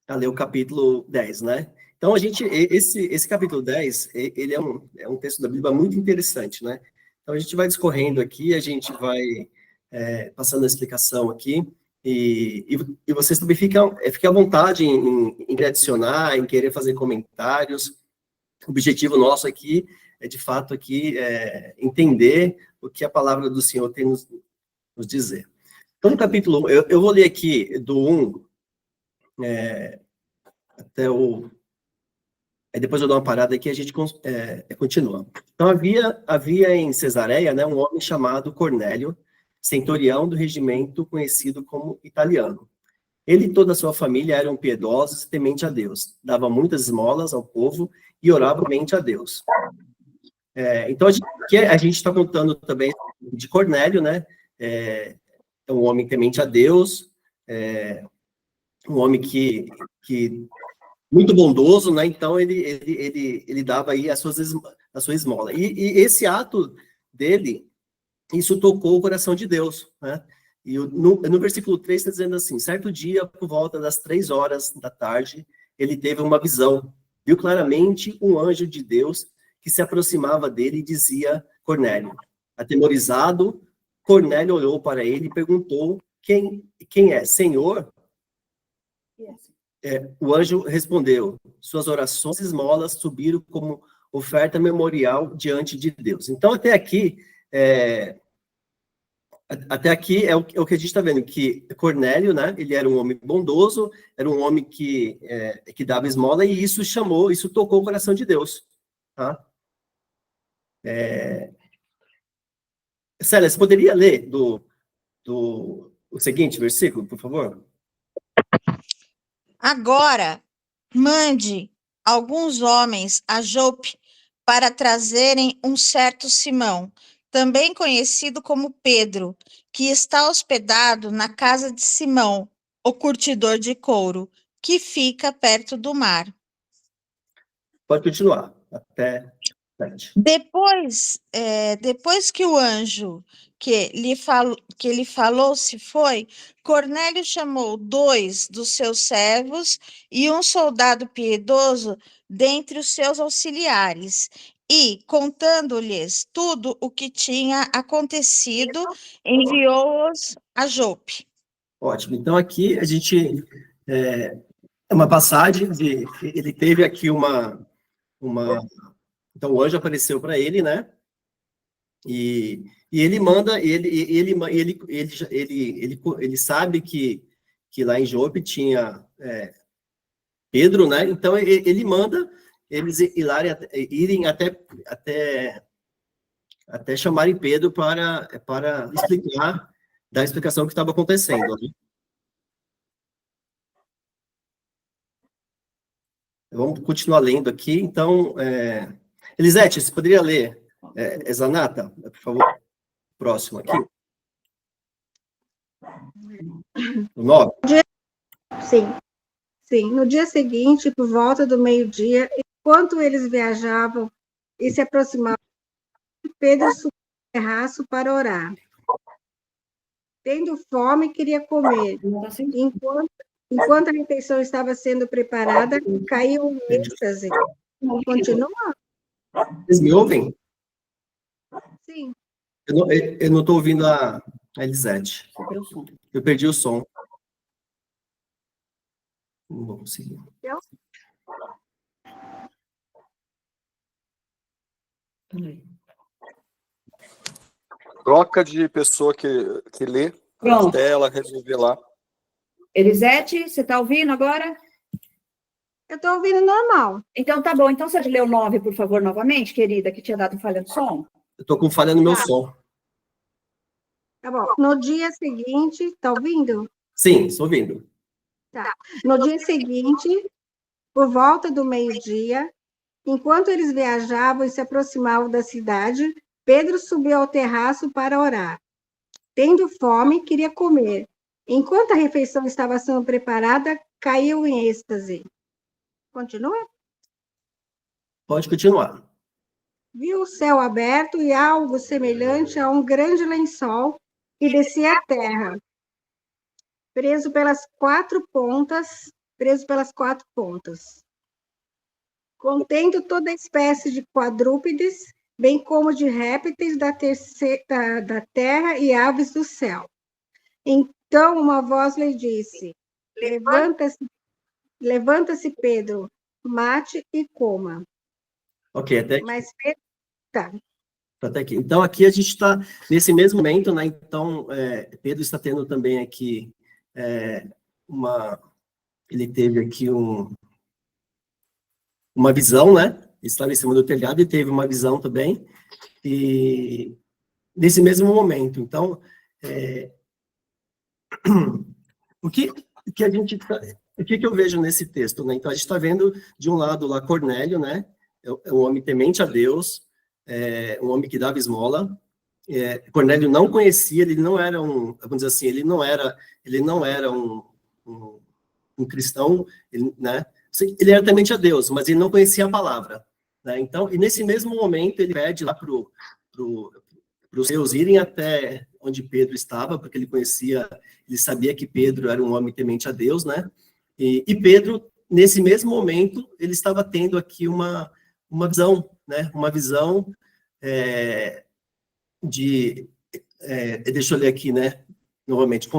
a ler o capítulo 10, né? Então, esse capítulo 10, ele é um texto da Bíblia muito interessante, né? Então, a gente vai discorrendo aqui, a gente vai passando a explicação aqui, e vocês também fiquem à vontade em adicionar, em querer fazer comentários. O objetivo nosso aqui é, de fato, aqui, entender o que a palavra do Senhor tem nos dizer. Então, no capítulo 1, eu vou ler aqui do 1 até o... Aí depois eu dou uma parada aqui e a gente continua. Então, havia em Cesareia, né, um homem chamado Cornélio, centurião do regimento conhecido como italiano. Ele e toda a sua família eram piedosos e temente a Deus. Dava muitas esmolas ao povo e orava mente a Deus. Então, a gente está contando também de Cornélio, né? É um homem temente a Deus, um homem que muito bondoso, né? Então, ele dava aí a sua esmola. E esse ato dele, isso tocou o coração de Deus, né? E no versículo 3 está dizendo assim: certo dia, por volta das 3 horas da tarde, ele teve uma visão. Viu claramente um anjo de Deus que se aproximava dele e dizia: Cornélio. Atemorizado, Cornélio olhou para ele e perguntou: quem é? Senhor? O anjo respondeu: suas orações e esmolas subiram como oferta memorial diante de Deus. Então, até aqui é o que a gente está vendo, que Cornélio, né, ele era um homem bondoso, era um homem que dava esmola, e isso tocou o coração de Deus. Tá? Célia, você poderia ler o seguinte versículo, por favor? Agora, mande alguns homens a Jope para trazerem um certo Simão, também conhecido como Pedro, que está hospedado na casa de Simão, o curtidor de couro, que fica perto do mar. Pode continuar, até 7. Depois que o anjo que lhe falou se foi, Cornélio chamou 2 dos seus servos e um soldado piedoso dentre os seus auxiliares, e, contando-lhes tudo o que tinha acontecido, enviou-os a Jope. Ótimo. Então, aqui a gente... É uma passagem de... Ele teve aqui uma... Então, o anjo apareceu para ele, né? E ele manda... Ele sabe que lá em Jope tinha Pedro, né? Então, ele manda eles irem até chamarem Pedro para explicar, dar a explicação do que estava acontecendo. Né? Vamos continuar lendo aqui. Então, Elisete, você poderia ler Zanata, por favor? Próximo aqui. O 9. Sim. No dia seguinte, por volta do meio-dia, enquanto eles viajavam e se aproximavam, Pedro subiu ao terraço para orar. Tendo fome, queria comer. Enquanto a refeição estava sendo preparada, caiu em êxtase. Continua? Vocês me ouvem? Sim. Eu não estou ouvindo a Elisete. Eu perdi o som. Não vou conseguir. Troca de pessoa que lê. Pronto. Até ela resolver lá. Elisete, você está ouvindo agora? Eu estou ouvindo normal. Então tá bom. Então você lê o 9, por favor, novamente, querida, que tinha dado falha de som. Eu estou com falha no meu som. Tá bom. No dia seguinte, está ouvindo? Sim, estou ouvindo. Tá. No dia seguinte, por volta do meio-dia, enquanto eles viajavam e se aproximavam da cidade, Pedro subiu ao terraço para orar. Tendo fome, queria comer. Enquanto a refeição estava sendo preparada, caiu em êxtase. Continua? Pode continuar. Viu o céu aberto e algo semelhante a um grande lençol que descia à terra. preso pelas quatro pontas, contendo toda espécie de quadrúpedes, bem como de répteis da terra e aves do céu. Então uma voz lhe disse: levanta-se, Pedro, mate e coma. Ok, até aqui. Mas Pedro, tá. Até aqui. Então, aqui a gente está nesse mesmo momento, né? Então, Pedro está tendo também aqui ele teve aqui uma visão, né? Estava em cima do telhado e teve uma visão também. E nesse mesmo momento, então, o que a gente o que eu vejo nesse texto, né? Então, a gente está vendo de um lado lá Cornélio, né? É um homem temente a Deus, um homem que dava esmola. Cornélio não conhecia, ele não era vamos dizer assim, ele não era um cristão, né? Ele era temente a Deus, mas ele não conhecia a palavra, né? Então, e nesse mesmo momento ele pede lá para os seus irem até onde Pedro estava, porque ele sabia que Pedro era um homem temente a Deus, né? E Pedro, nesse mesmo momento, ele estava tendo aqui uma visão, né? Uma visão deixa eu ler aqui, né? Novamente,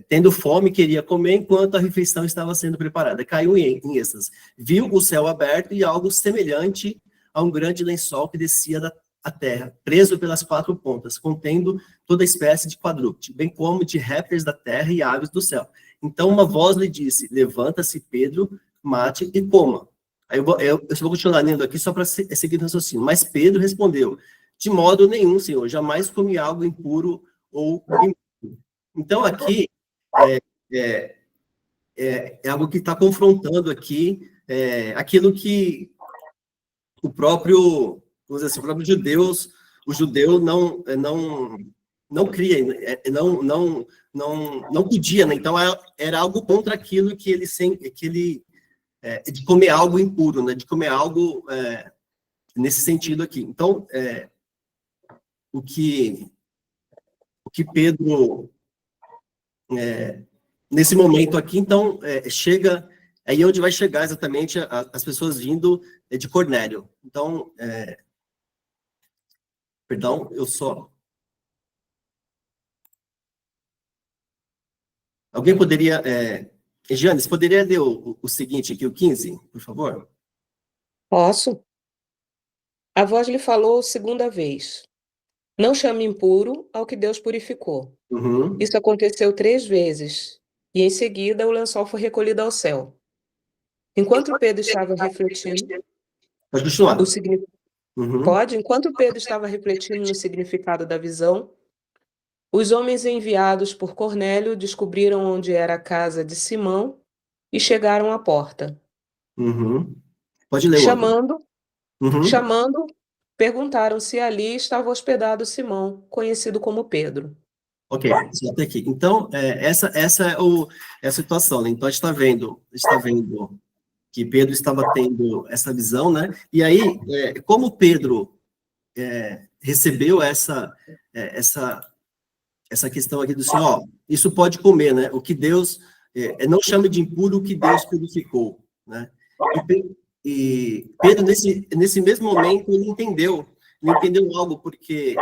tendo fome, queria comer enquanto a refeição estava sendo preparada. Caiu em êxtase. Viu o céu aberto e algo semelhante a um grande lençol que descia da terra, preso pelas quatro pontas, contendo toda espécie de quadrúpede, bem como de répteis da terra e aves do céu. Então uma voz lhe disse: levanta-se, Pedro, mate e coma. Aí eu só vou continuar lendo aqui só para seguir o raciocínio. Mas Pedro respondeu: de modo nenhum, Senhor, jamais comi algo impuro ou impuro. Então, aqui, é algo que está confrontando aqui aquilo que o próprio o judeu não cria, não podia, né? Então, era algo contra aquilo que ele de comer algo impuro, né? De comer algo nesse sentido aqui. Então, o que Pedro, nesse momento aqui, então, chega, aí onde vai chegar exatamente as pessoas vindo de Cornélio. Então, perdão, alguém poderia, Giane, você poderia ler o seguinte aqui, o 15, por favor? Posso? A voz lhe falou segunda vez: não chame impuro ao que Deus purificou. Uhum. Isso aconteceu 3 vezes, e em seguida o lençol foi recolhido ao céu. Enquanto Pedro estava refletindo, Pode continuar. Uhum. Enquanto Pedro estava refletindo no significado da visão, os homens enviados por Cornélio descobriram onde era a casa de Simão e chegaram à porta. Uhum. Pode ler o outro. Chamando, perguntaram se ali estava hospedado Simão, conhecido como Pedro. Ok, até aqui. Então, essa é a situação, né? Então, a gente está vendo que Pedro estava tendo essa visão, né? E aí, como Pedro recebeu essa questão aqui do Senhor, isso pode comer, né? O que Deus, não chame de impuro o que Deus purificou, né? E Pedro, nesse mesmo momento, ele entendeu algo, porque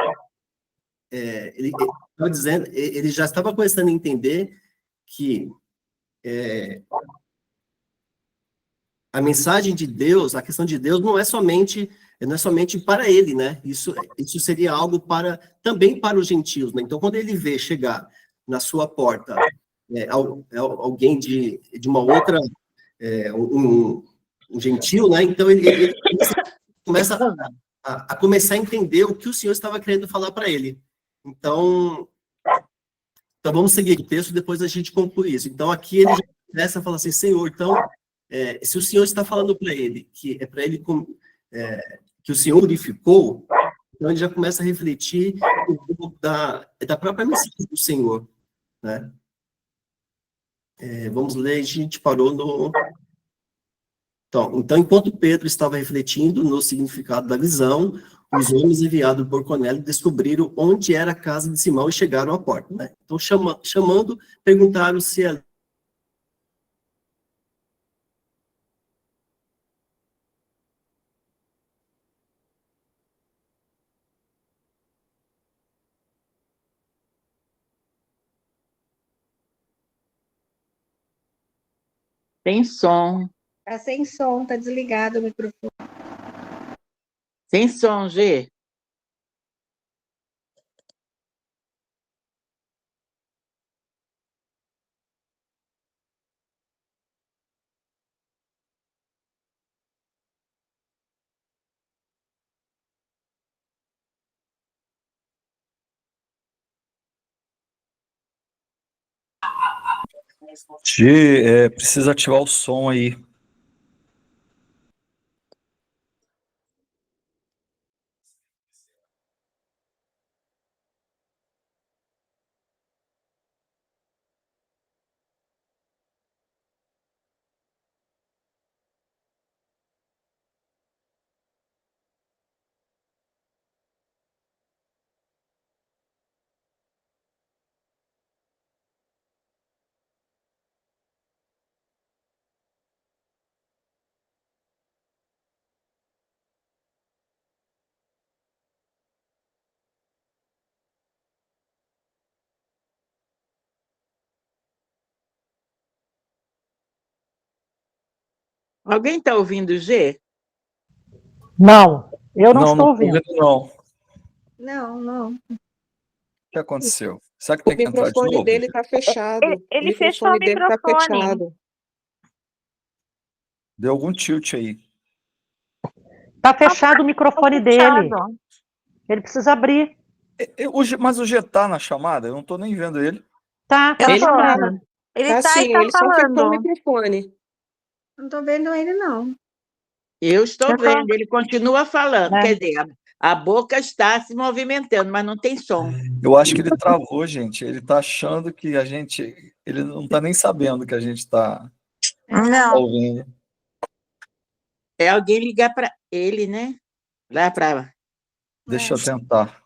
ele estava dizendo, ele já estava começando a entender que a mensagem de Deus, a questão de Deus não é somente para ele, né? Isso seria algo também para os gentios, né? Então, quando ele vê chegar na sua porta alguém de uma outra, um gentil, né? Então, ele começa a começar a entender o que o Senhor estava querendo falar para ele. Então, vamos seguir o texto, depois a gente conclui isso. Então, aqui ele já começa a falar assim: Senhor, então, se o Senhor está falando para ele, que é para ele que o Senhor purificou, então ele já começa a refletir da própria mensagem do Senhor, né? Vamos ler, a gente parou no... Então, enquanto Pedro estava refletindo no significado da visão, os homens enviados por Cornélio descobriram onde era a casa de Simão e chegaram à porta, né? Então, chamando, perguntaram se ali. Tem som. Está sem som, está desligado o microfone. Sem som, G. Gi, precisa ativar o som aí. Alguém está ouvindo o G? Não, eu não Não, estou não tô ouvindo. ouvindo, não. Não. O que aconteceu? Será que O tem que entrar de microfone novo? dele está fechado. Ele fechou o dele está microfone. fechado. Deu algum tilt aí. Tá fechado o microfone dele. Fechado. Ele precisa abrir. Mas o G tá na chamada? Eu não tô nem vendo ele. Tá, Eu Ele tô. chamada. Ele Tá tá sim, e tá ele só fechou o falando. microfone. Não estou vendo ele, não. Eu estou Eu tô- vendo, ele continua falando. É. Quer dizer, a boca está se movimentando, mas não tem som. Eu acho que ele travou, gente. Ele tá achando que a gente... Ele não tá nem sabendo que a gente tá Não. ouvindo. É alguém ligar para ele, né? Lá para. Deixa eu tentar.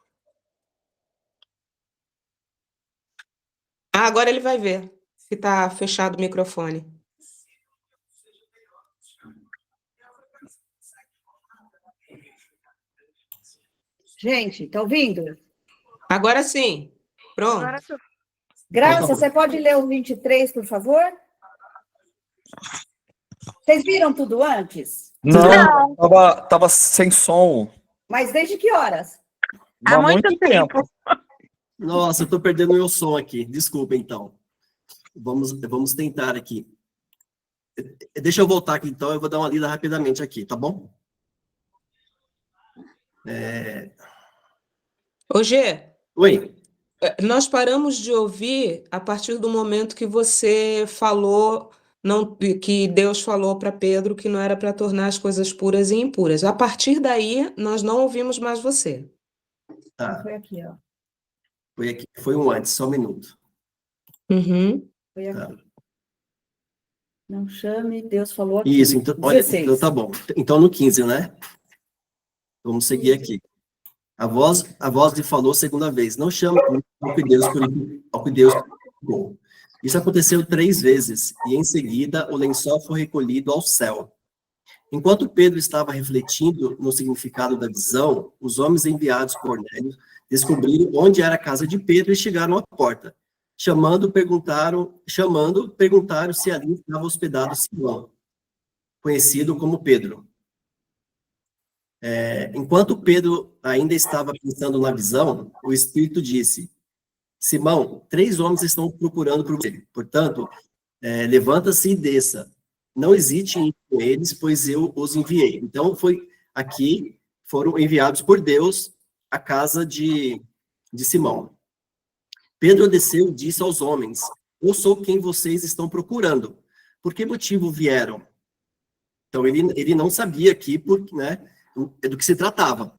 Ah, agora ele vai ver se está fechado o microfone. Gente, tá ouvindo? Agora sim. Pronto. Agora tu- Graça, você pode ler o 23, por favor? Vocês viram tudo antes? Não, tava sem som. Mas desde que horas? Há muito tempo. Nossa, eu estou perdendo o meu som aqui. Desculpa, então. Vamos tentar aqui. Deixa eu voltar aqui, então. Eu vou dar uma lida rapidamente aqui, tá bom? Ô, Gê, Oi. nós paramos de ouvir a partir do momento que você falou, que Deus falou para Pedro que não era para tornar as coisas puras e impuras. A partir daí, nós não ouvimos mais você. Tá. Foi aqui, ó. Foi aqui. Foi um antes, só um minuto. Uhum. Foi aqui. Tá. Não chame, Deus falou aqui. Isso, então, olha, 16. então tá bom. Então no 15, né? Vamos seguir aqui. A voz lhe falou segunda vez, não chame ao que Deus purificou. Isso aconteceu 3 vezes, e em seguida o lençol foi recolhido ao céu. Enquanto Pedro estava refletindo no significado da visão, os homens enviados por Cornélio descobriram onde era a casa de Pedro e chegaram à porta. Chamando, perguntaram se ali estava hospedado Simão, conhecido como Pedro. Enquanto Pedro ainda estava pensando na visão, o Espírito disse: Simão, 3 homens estão procurando por você. Portanto, levanta-se e desça. Não hesite em ir com eles, pois eu os enviei. Então, foram enviados por Deus à casa de Simão. Pedro desceu e disse aos homens: eu sou quem vocês estão procurando. Por que motivo vieram? Então, ele não sabia aqui, né, do que se tratava.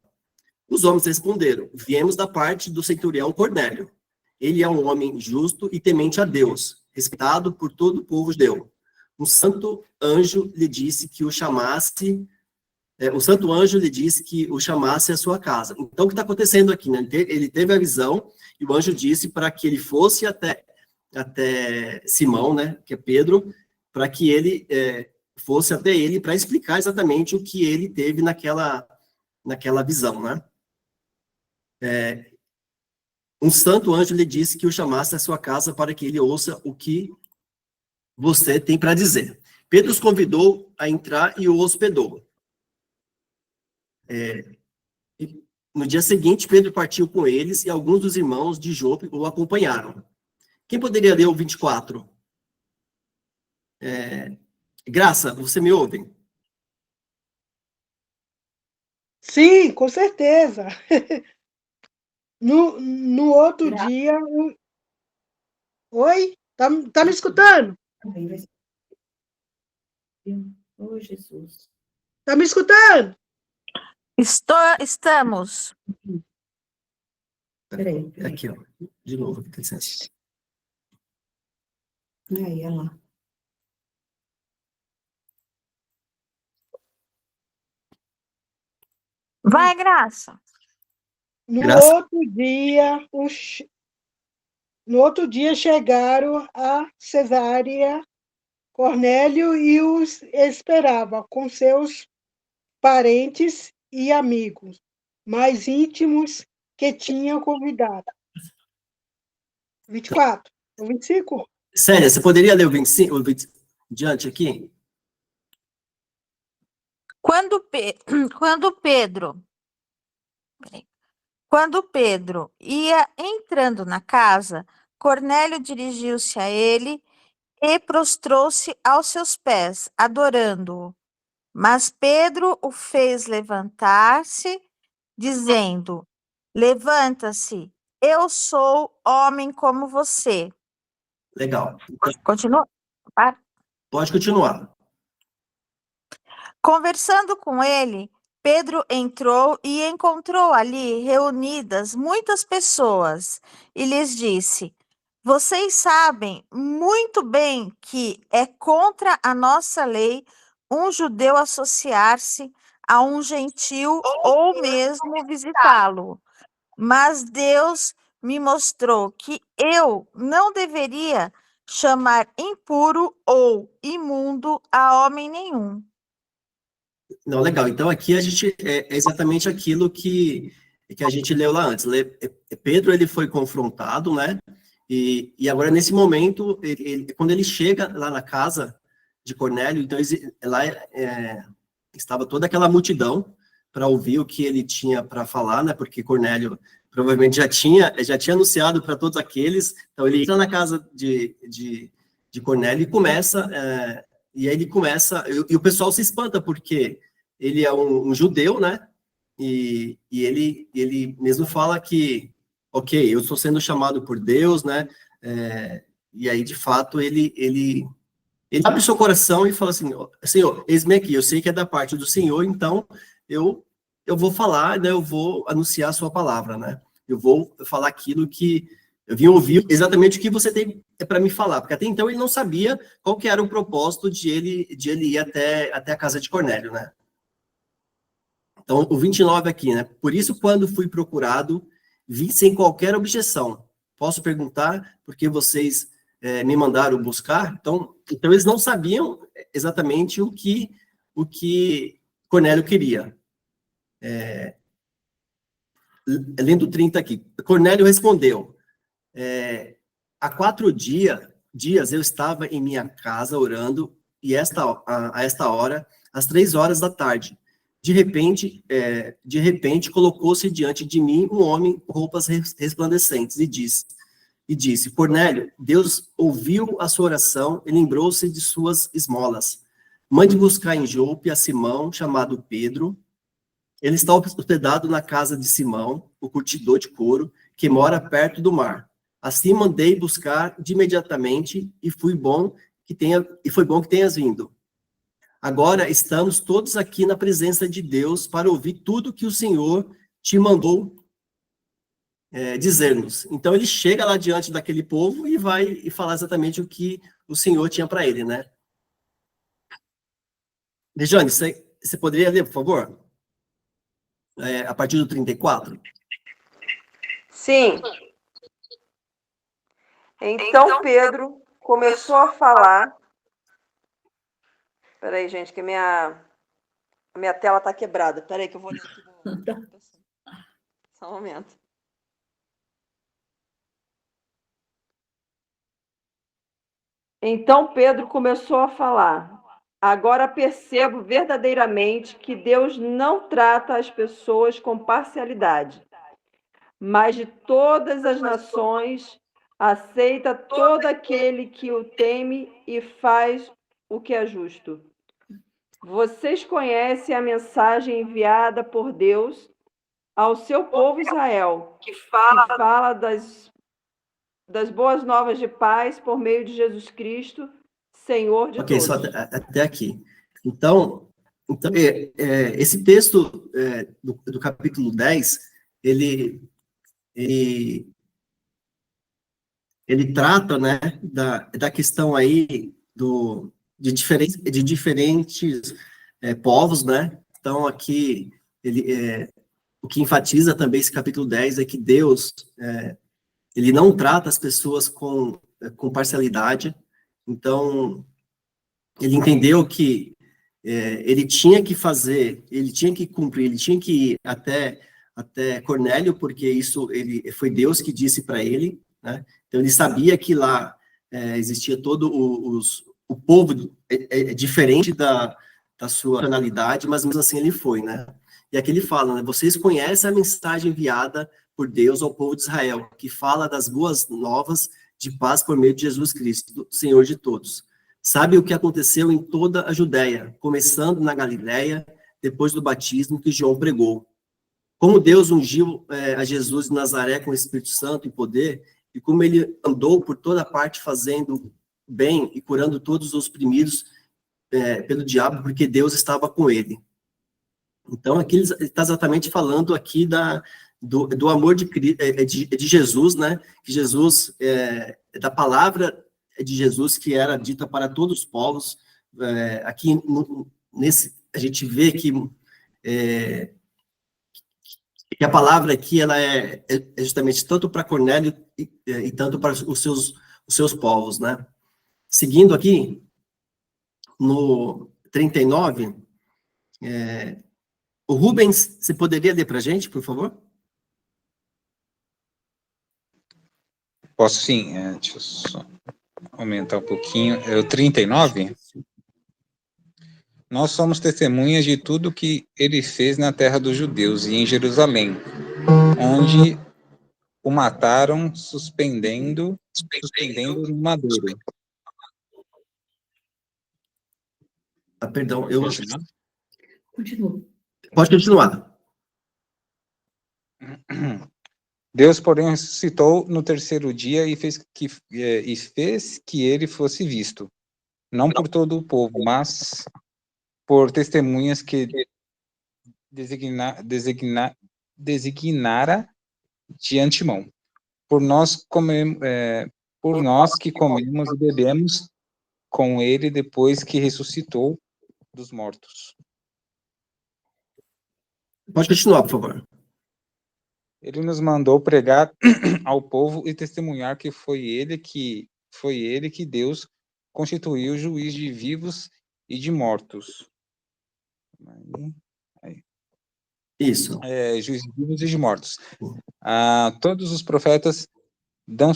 Os homens responderam: viemos da parte do centurião Cornélio. Ele é um homem justo e temente a Deus, respeitado por todo o povo judeu. Um santo anjo lhe disse que o chamasse o santo anjo lhe disse que o chamasse à sua casa. Então, o que está acontecendo aqui? Né? Ele teve a visão, e o anjo disse para que ele fosse até Simão, né, que é Pedro, para que ele fosse até ele para explicar exatamente o que ele teve naquela visão, né? Um santo anjo lhe disse que o chamasse à sua casa para que ele ouça o que você tem para dizer. Pedro os convidou a entrar e o hospedou. No dia seguinte, Pedro partiu com eles e alguns dos irmãos de Jope o acompanharam. Quem poderia ler o 24? Graça, você me ouve? Sim, com certeza. No outro dia. Oi? Tá me escutando? Também vai ser. Oh, Jesus. Tá me escutando? Estamos. Peraí. Aqui, ó. De novo, com licença. Aí, olha lá. Vai, Graça. Graça. No outro dia chegaram a Cesareia. Cornélio e os esperava com seus parentes e amigos mais íntimos que tinham convidado. 24, 25? Célia, você poderia ler o 25, diante aqui? Quando Pedro ia entrando na casa, Cornélio dirigiu-se a ele e prostrou-se aos seus pés, adorando-o. Mas Pedro o fez levantar-se, dizendo: Levanta-se, eu sou homem como você. Legal. Continua. Pode continuar. Conversando com ele, Pedro entrou e encontrou ali reunidas muitas pessoas e lhes disse: Vocês sabem muito bem que é contra a nossa lei um judeu associar-se a um gentil ou mesmo visitá-lo. Mas Deus me mostrou que eu não deveria chamar impuro ou imundo a homem nenhum. Não, legal. Então, aqui a gente é exatamente aquilo que a gente leu lá antes. Pedro, ele foi confrontado, né? E agora, nesse momento, quando ele chega lá na casa de Cornélio, então, lá estava toda aquela multidão para ouvir o que ele tinha para falar, né? Porque Cornélio provavelmente já tinha anunciado para todos aqueles. Então, ele entra na casa de Cornélio e começa... E aí ele começa, e o pessoal se espanta, porque ele é um judeu, né? E ele mesmo fala que, ok, eu estou sendo chamado por Deus, né? E aí, de fato, ele abre seu coração e fala assim: Senhor, eis-me aqui, eu sei que é da parte do Senhor, então eu vou falar, né? Eu vou anunciar a sua palavra, né? Eu vou falar aquilo que eu vim ouvir exatamente o que você tem para me falar, porque até então ele não sabia qual que era o propósito de ele ir até a casa de Cornélio, né? Então, o 29 aqui, né? Por isso, quando fui procurado, vim sem qualquer objeção. Posso perguntar por que vocês me mandaram buscar? Então, eles não sabiam exatamente o que Cornélio queria. Lendo 30 aqui. Cornélio respondeu: há 4 dias eu estava em minha casa orando, e a esta hora, às 3 horas da tarde, de repente colocou-se diante de mim um homem com roupas resplandecentes e disse: Cornélio, Deus ouviu a sua oração e lembrou-se de suas esmolas. Mande buscar em Jope a Simão, chamado Pedro. Ele está hospedado na casa de Simão, o curtidor de couro, que mora perto do mar. Assim mandei buscar de imediatamente e foi bom que tenhas vindo. Agora estamos todos aqui na presença de Deus para ouvir tudo que o Senhor te mandou dizer-nos. Então ele chega lá diante daquele povo e vai falar exatamente o que o Senhor tinha para ele, né? Rejane, você você poderia ler, por favor? A partir do 34? Sim. Então Pedro começou a falar. Espera aí, gente, que a minha tela está quebrada. Espera aí que eu vou ler aqui. Só um momento. Então Pedro começou a falar. Agora percebo verdadeiramente que Deus não trata as pessoas com parcialidade, mas de todas as nações aceita todo aquele que o teme e faz o que é justo. Vocês conhecem a mensagem enviada por Deus ao seu povo Israel, que fala das boas novas de paz por meio de Jesus Cristo, Senhor de Ok, todos. só até aqui. Então esse texto do capítulo 10, ele trata, né, da questão aí de diferentes povos, né? Então, aqui, o que enfatiza também esse capítulo 10 é que Deus, ele não trata as pessoas com parcialidade. Então, ele entendeu que ele tinha que fazer, ele tinha que cumprir, ele tinha que ir até Cornélio, porque isso foi Deus que disse para ele, né? Então, ele sabia que lá existia todo o povo diferente da sua nacionalidade, mas mesmo assim ele foi, né? E aqui ele fala, né? Vocês conhecem a mensagem enviada por Deus ao povo de Israel, que fala das boas novas de paz por meio de Jesus Cristo, Senhor de todos. Sabe o que aconteceu em toda a Judéia, começando na Galiléia, depois do batismo que João pregou. Como Deus ungiu a Jesus de Nazaré com o Espírito Santo e poder, e como ele andou por toda parte fazendo bem e curando todos os oprimidos pelo diabo, porque Deus estava com ele. Então, aqui ele está exatamente falando aqui do amor de Jesus, né? Que Jesus, da palavra de Jesus, que era dita para todos os povos. Aqui, a gente vê que a palavra aqui, ela é justamente tanto para Cornélio e tanto para os seus povos, né? Seguindo aqui, no 39, o Rubens, você poderia ler para a gente, por favor? Posso sim, deixa eu só aumentar um pouquinho. É o 39? Nós somos testemunhas de tudo que ele fez na terra dos judeus e em Jerusalém, onde o mataram suspendendo no madeiro. Perdão, Continua. Pode continuar. Deus, porém, ressuscitou no terceiro dia e fez que ele fosse visto, não por todo o povo, mas por testemunhas que designara de antemão. Por nós que comemos e bebemos com ele depois que ressuscitou dos mortos. Pode continuar, por favor. Ele nos mandou pregar ao povo e testemunhar que foi ele que Deus constituiu juiz de vivos e de mortos. Isso. Juiz de vivos e de mortos. Todos os profetas dão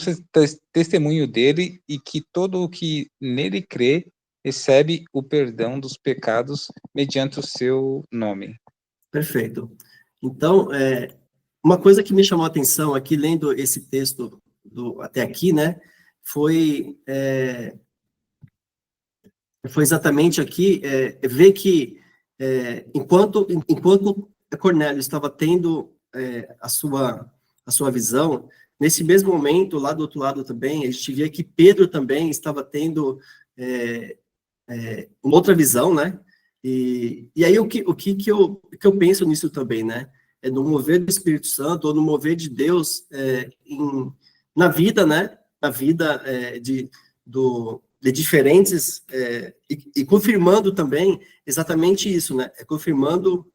testemunho dele e que todo o que nele crê recebe o perdão dos pecados mediante o seu nome. Perfeito. Então, uma coisa que me chamou a atenção aqui, lendo esse texto até aqui, né, foi exatamente aqui, ver que enquanto Cornélio estava tendo a sua visão, nesse mesmo momento, lá do outro lado também, a gente via que Pedro também estava tendo uma outra visão, né? E aí o que eu penso nisso também, né? É no mover do Espírito Santo, ou no mover de Deus na vida, né? Na vida de diferentes, e confirmando também exatamente isso, né? Confirmando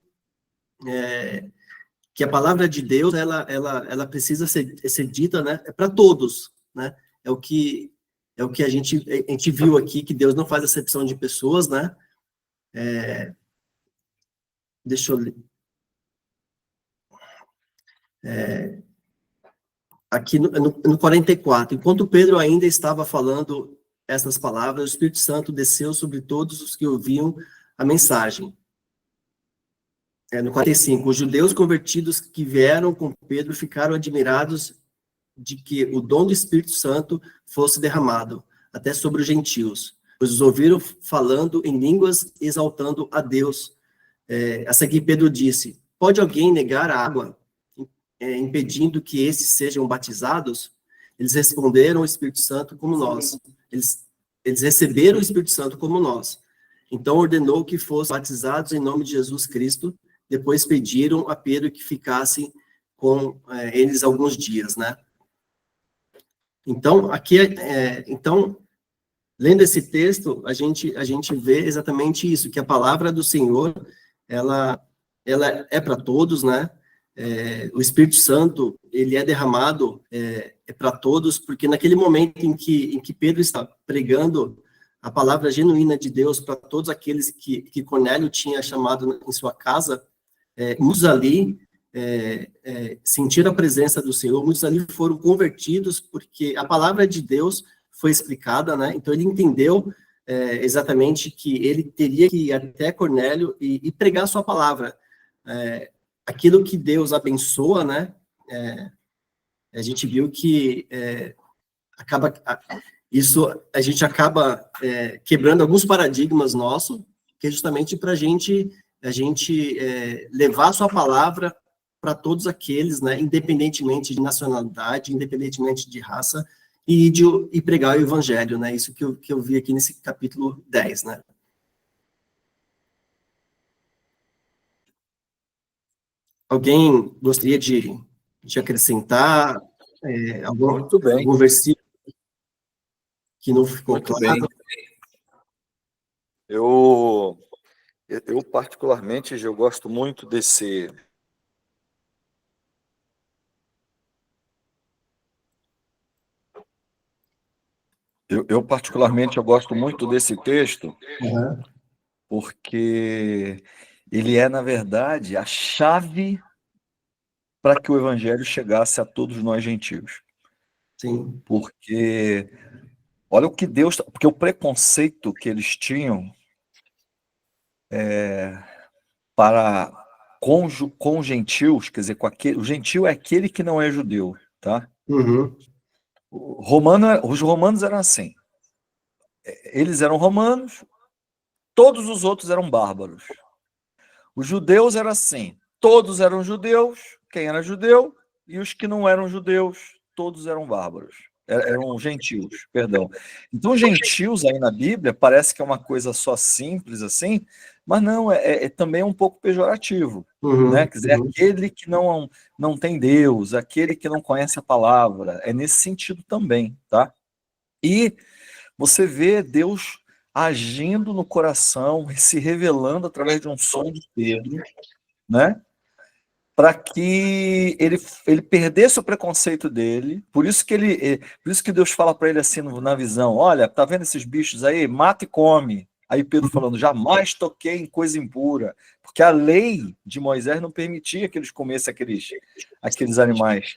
que a palavra de Deus, ela precisa ser dita, né? Para todos, né? É o que a gente viu aqui, que Deus não faz acepção de pessoas, né? Deixa eu ler. Aqui no 44, enquanto Pedro ainda estava falando essas palavras, o Espírito Santo desceu sobre todos os que ouviam a mensagem. No 45, os judeus convertidos que vieram com Pedro ficaram admirados de que o dom do Espírito Santo fosse derramado até sobre os gentios, pois os ouviram falando em línguas, exaltando a Deus. A seguir, Pedro disse: pode alguém negar a água, impedindo que esses sejam batizados? Eles responderam o Espírito Santo como nós. Eles receberam o Espírito Santo como nós. Então ordenou que fossem batizados em nome de Jesus Cristo. Depois pediram a Pedro que ficasse com eles alguns dias, né? Então, aqui, lendo esse texto, a gente vê exatamente isso, que a palavra do Senhor, ela é para todos, né? O Espírito Santo, ele é derramado para todos, porque naquele momento em que Pedro está pregando a palavra genuína de Deus para todos aqueles que Cornélio tinha chamado em sua casa, muitos ali sentiram a presença do Senhor, muitos ali foram convertidos, porque a palavra de Deus foi explicada, né? Então ele entendeu exatamente que ele teria que ir até Cornélio e pregar a sua palavra. Aquilo que Deus abençoa, né? A gente viu que a gente acaba quebrando alguns paradigmas nossos, que é justamente para a gente levar a sua palavra para todos aqueles, né? Independentemente de nacionalidade, independentemente de raça, e pregar o evangelho, né? Isso que eu vi aqui nesse capítulo 10, né? Alguém gostaria de acrescentar algum versículo que não ficou Muito claro? bem. Eu particularmente, eu gosto muito desse... Eu particularmente, eu gosto muito desse texto, porque ele é, na verdade, a chave para que o evangelho chegasse a todos nós gentios. Sim. Porque, olha o que Deus... Porque o preconceito que eles tinham com gentios, quer dizer, o gentio é aquele que não é judeu, tá? Uhum. Os romanos eram assim. Eles eram romanos, todos os outros eram bárbaros. Os judeus eram assim, todos eram judeus, quem era judeu, e os que não eram judeus, todos eram bárbaros. Eram gentios, perdão. Então, gentios aí na Bíblia parece que é uma coisa só simples assim, mas não, também um pouco pejorativo, né? Quer dizer, aquele que não tem Deus, aquele que não conhece a palavra, é nesse sentido também, tá? E você vê Deus agindo no coração, se revelando através de um som de Pedro, né? Para que ele perdesse o preconceito dele, por isso que Deus fala para ele assim na visão: olha, tá vendo esses bichos aí? Mata e come. Aí Pedro falando: jamais toquei em coisa impura, porque a lei de Moisés não permitia que eles comessem aqueles animais.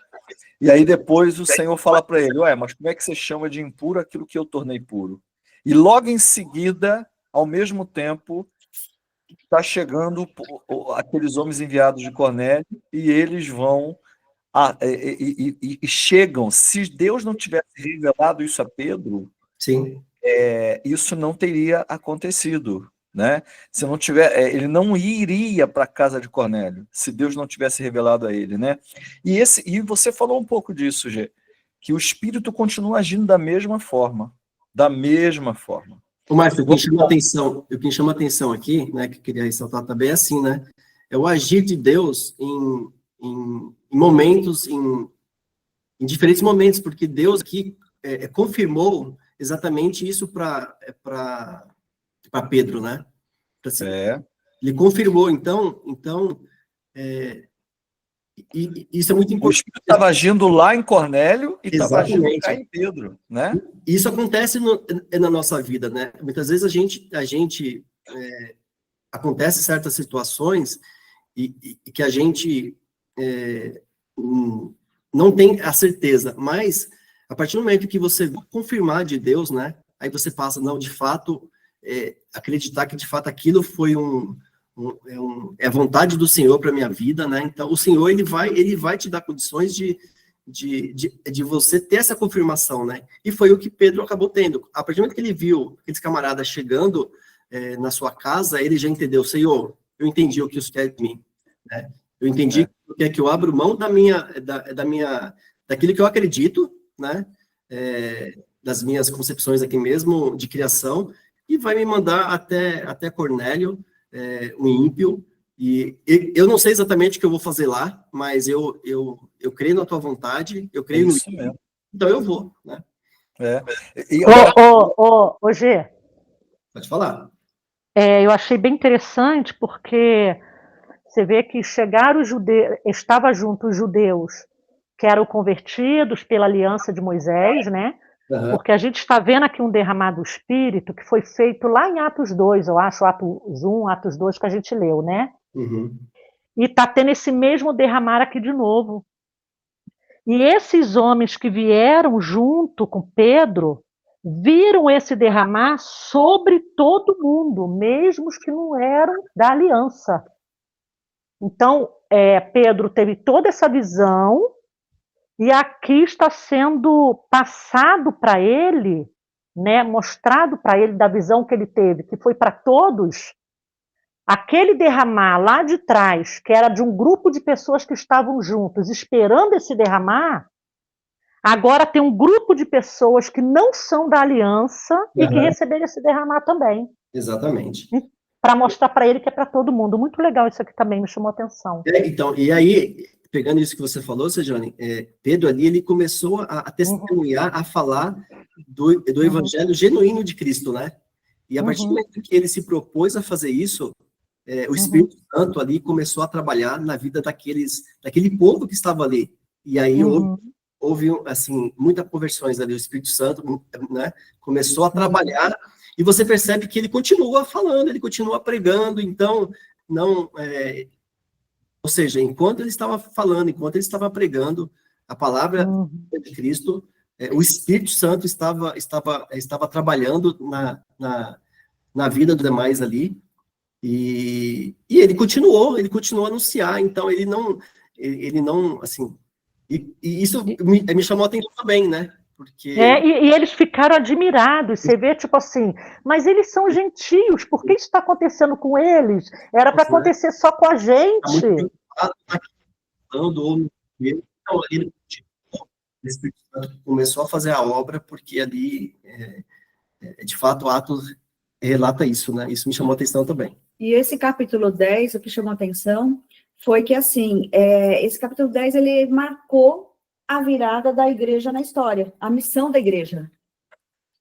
E aí depois o Senhor fala para ele: ué, mas como é que você chama de impuro aquilo que eu tornei puro? E logo em seguida, ao mesmo tempo, está chegando aqueles homens enviados de Cornélio, e eles vão e chegam. Se Deus não tivesse revelado isso a Pedro, sim, isso não teria acontecido, né? Se não tiver, ele não iria para a casa de Cornélio, se Deus não tivesse revelado a ele, né? E você falou um pouco disso, Gê, que o Espírito continua agindo da mesma forma. Ô, Márcio, o que chama atenção aqui, né, que eu queria ressaltar também, é assim, né, é o agir de Deus em momentos, em diferentes momentos, porque Deus aqui confirmou exatamente isso para Pedro, né? É. Ele confirmou, então, isso é muito O importante. Espírito estava agindo lá em Cornélio e estava agindo Exatamente. cá em Pedro, né? Isso acontece na nossa vida, né? Muitas vezes acontece certas situações e que a gente não tem a certeza, mas a partir do momento que você confirmar de Deus, né? Aí você passa, não, de fato, acreditar que de fato aquilo foi a vontade do Senhor para minha vida, né? Então o Senhor ele vai te dar condições de você ter essa confirmação, né? E foi o que Pedro acabou tendo. A partir do momento que ele viu aqueles camaradas chegando na sua casa, ele já entendeu, Senhor, eu entendi o que você quer de mim, né? Eu entendi que eu abro mão daquilo que eu acredito, né? Das minhas concepções aqui mesmo de criação, e vai me mandar até Cornélio, um ímpio, e eu não sei exatamente o que eu vou fazer lá, mas eu creio na tua vontade, eu creio Isso no mesmo. então eu vou, né? E Ô, Gê, Pode falar. eu achei bem interessante porque você vê que chegaram os judeus, estava junto os judeus que eram convertidos pela aliança de Moisés, né? Uhum. Porque a gente está vendo aqui um derramado do Espírito que foi feito lá em Atos 2, eu acho, Atos 1, Atos 2 que a gente leu, né? Uhum. E está tendo esse mesmo derramar aqui de novo. E esses homens que vieram junto com Pedro viram esse derramar sobre todo mundo, mesmo os que não eram da aliança. Então, Pedro teve toda essa visão e aqui está sendo passado para ele, né, mostrado para ele da visão que ele teve, que foi para todos, aquele derramar lá de trás, que era de um grupo de pessoas que estavam juntos, esperando esse derramar, agora tem um grupo de pessoas que não são da aliança e que receberam esse derramar também. Exatamente. Para mostrar para ele que é para todo mundo. Muito legal isso aqui também, me chamou a atenção. Então, e aí, pegando isso que você falou, Sejane, Pedro ali, ele começou a testemunhar, a falar do evangelho genuíno de Cristo, né? E a partir do momento que ele se propôs a fazer isso, o Espírito Santo ali começou a trabalhar na vida daquele povo que estava ali. E aí houve assim, muitas conversões ali, o Espírito Santo, né, começou a trabalhar, e você percebe que ele continua falando, ele continua pregando, então, ou seja, enquanto ele estava falando, enquanto ele estava pregando a palavra de Cristo, o Espírito Santo estava trabalhando na vida dos demais ali, e ele continuou a anunciar, então ele não, assim, e isso me chamou a atenção também, né? Porque... e eles ficaram admirados, você vê, tipo assim, mas eles são gentios, por que isso está acontecendo com eles? Era para acontecer só com a gente. Então, ele o Espírito Santo começou a fazer a obra, porque ali, de fato, Atos relata isso, né? Isso me chamou a atenção também. E esse capítulo 10, o que chamou a atenção foi que, assim, esse capítulo 10, ele marcou a virada da igreja na história, a missão da igreja,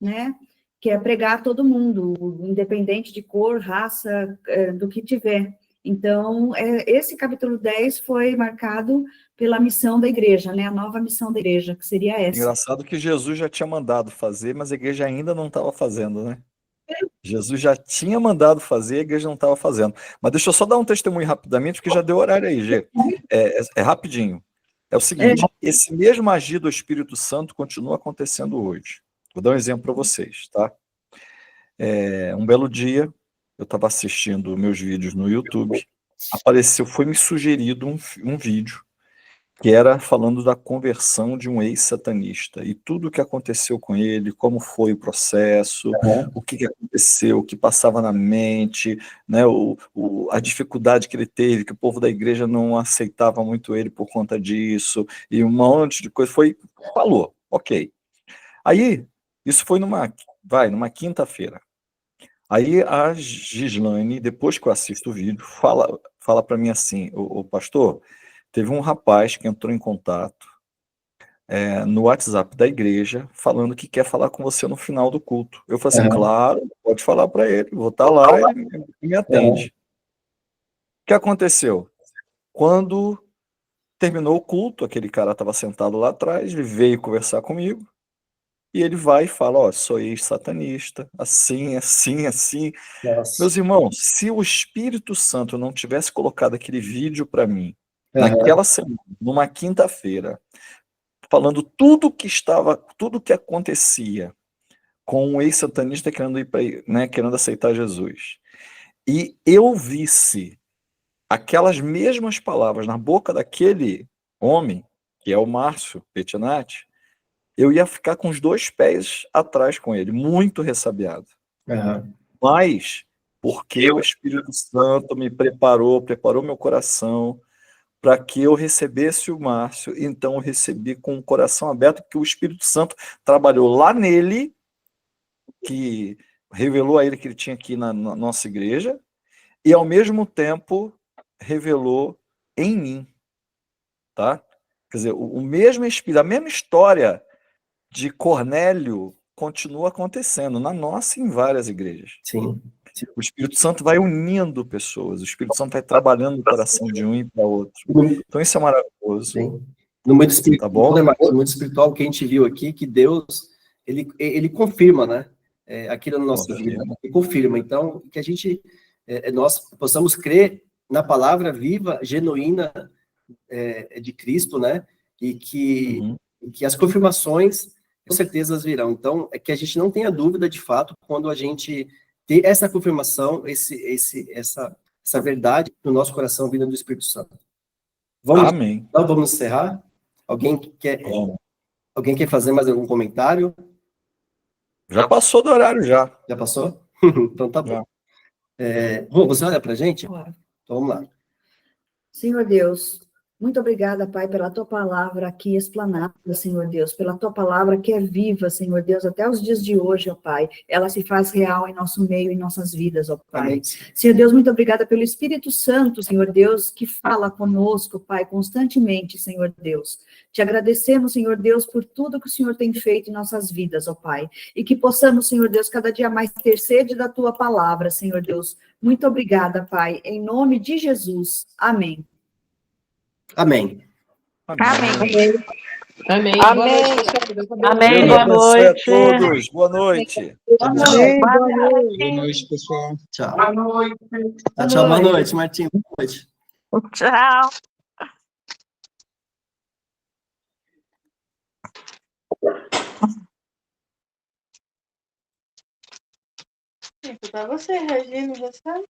né? Que é pregar a todo mundo, independente de cor, raça, do que tiver. Então, esse capítulo 10 foi marcado pela missão da igreja, né? A nova missão da igreja, que seria essa. Engraçado que Jesus já tinha mandado fazer, mas a igreja ainda não estava fazendo, né? Jesus já tinha mandado fazer, a igreja não estava fazendo. Mas deixa eu só dar um testemunho rapidamente, porque já deu horário aí, Gê. É rapidinho. É o seguinte, esse mesmo agir do Espírito Santo continua acontecendo hoje. Vou dar um exemplo para vocês, tá? Um belo dia, eu estava assistindo meus vídeos no YouTube, foi me sugerido um vídeo que era falando da conversão de um ex-satanista, e tudo o que aconteceu com ele, como foi o processo, o que aconteceu, o que passava na mente, né, a dificuldade que ele teve, que o povo da igreja não aceitava muito ele por conta disso, e um monte de coisa, falou, ok. Aí, isso foi numa quinta-feira. Aí a Gislaine, depois que eu assisto o vídeo, fala para mim assim, o pastor, teve um rapaz que entrou em contato no WhatsApp da igreja, falando que quer falar com você no final do culto. Eu falei assim, claro, pode falar para ele, vou estar lá, ele me atende. O que aconteceu? Quando terminou o culto, aquele cara estava sentado lá atrás, ele veio conversar comigo, e ele vai e fala, ó, sou ex-satanista, assim, assim, assim. Nossa. Meus irmãos, se o Espírito Santo não tivesse colocado aquele vídeo para mim, naquela semana, numa quinta-feira, falando tudo que acontecia com um ex-satanista querendo ir para, né, querendo aceitar Jesus, e eu visse aquelas mesmas palavras na boca daquele homem, que é o Márcio Pettinati, eu ia ficar com os 2 pés atrás com ele, muito ressabiado. Mas, porque o Espírito Santo me preparou meu coração para que eu recebesse o Márcio, então eu recebi com o coração aberto, porque o Espírito Santo trabalhou lá nele, que revelou a ele que ele tinha aqui na nossa igreja, e ao mesmo tempo revelou em mim, tá? Quer dizer, o mesmo Espírito, a mesma história de Cornélio continua acontecendo na nossa e em várias igrejas. Sim. O Espírito Santo vai unindo pessoas, o Espírito Santo vai trabalhando no coração de um e para outro. Então isso é maravilhoso. Sim. No mundo espiritual, tá bom? No mundo espiritual, o que a gente viu aqui, que Deus, ele confirma, né? Aquilo na nossa vida, ele confirma. Então, que a gente, nós possamos crer na palavra viva, genuína de Cristo, né? E que as confirmações, com certeza, virão. Então, é que a gente não tenha dúvida, de fato, quando a gente ter essa confirmação, essa verdade no nosso coração vinda do Espírito Santo. Amém. Então, vamos encerrar? Alguém quer fazer mais algum comentário? Já passou do horário, já. Já passou? Então tá bom. Rô, você olha para a gente? Então vamos lá. Senhor Deus, muito obrigada, Pai, pela tua palavra aqui explanada, Senhor Deus, pela tua palavra que é viva, Senhor Deus, até os dias de hoje, ó Pai. Ela se faz real em nosso meio, em nossas vidas, ó Pai. Amém. Senhor Deus, muito obrigada pelo Espírito Santo, Senhor Deus, que fala conosco, Pai, constantemente, Senhor Deus. Te agradecemos, Senhor Deus, por tudo que o Senhor tem feito em nossas vidas, ó Pai. E que possamos, Senhor Deus, cada dia mais ter sede da tua palavra, Senhor Deus. Muito obrigada, Pai, em nome de Jesus. Amém. Amém. Amém. Amém. Amém. Boa noite a todos. Boa noite. Boa noite, pessoal. Tchau. Boa noite. Tchau, boa noite, Martim. Boa noite. Tchau. Para você, Regina, você?